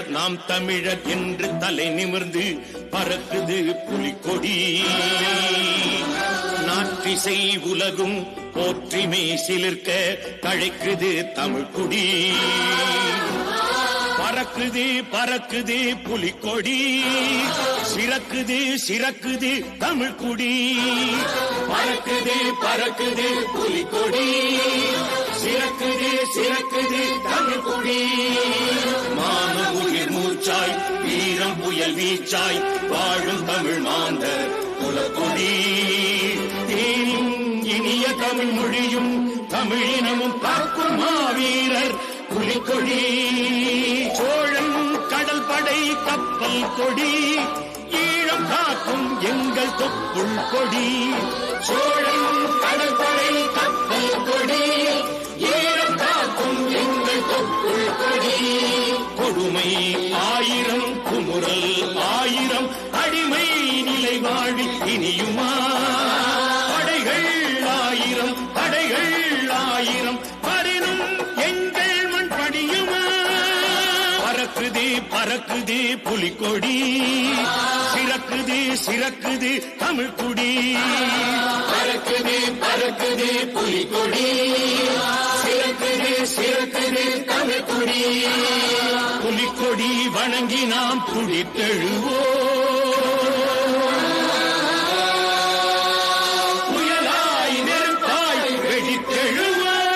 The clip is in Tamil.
நாம் தமிழர் என்று தலை நிமிர்ந்து பறக்குது புலிக்கொடி. நாற்றிசை உலகும் போற்றிமே சிலிர்க்க தழைக்குது தமிழ்குடி. பறக்குது பறக்குது புலிக்கொடி, சிறக்குது சிறக்குது தமிழ்குடி. பறக்குது பறக்குது புலிக்கொடி, சிறக்குது சிறக்குது தமிழ்குடி. மான உயிர் மூச்சாய் வீரம் புயல் வீச்சாய் வாழும் தமிழ் மாந்தர் குலக்கொடி. தேனின் இனிய தமிழ் மொழியும் தமிழினமும் காக்கும் மாவீரர் புலிக்கொடி. சோழன் கடல் படை கப்பல் கொடி, ஈழம் காக்கும் எங்கள் தொப்புள் கொடி. சோழன் கடல் படை கப்பல் கொடி, ஈழம் காக்கும் எங்கள் தொப்புள் கொடி. கொடுமை ஆயிரம் குமுறல் ஆயிரம் அடிமை நிலை வாழி இனியுமா. படைகள் ஆயிரம் படைகள் ஆயிரம் பரினும் எங்கள் மண் படியுமா. பறக்குது பறக்குது புலிக்கொடி, சிறக்குது சிறக்குது தமிழ்குடி. பறக்குது பறக்குது புலிக்கொடி, சிறக்குது சிறக்குது தமிழ்குடி. புலிக்கொடி வணங்கி நாம் துடித்தெழுவோம். புயலாய் நெருப்பாய் வெடித்தெழுவோம்.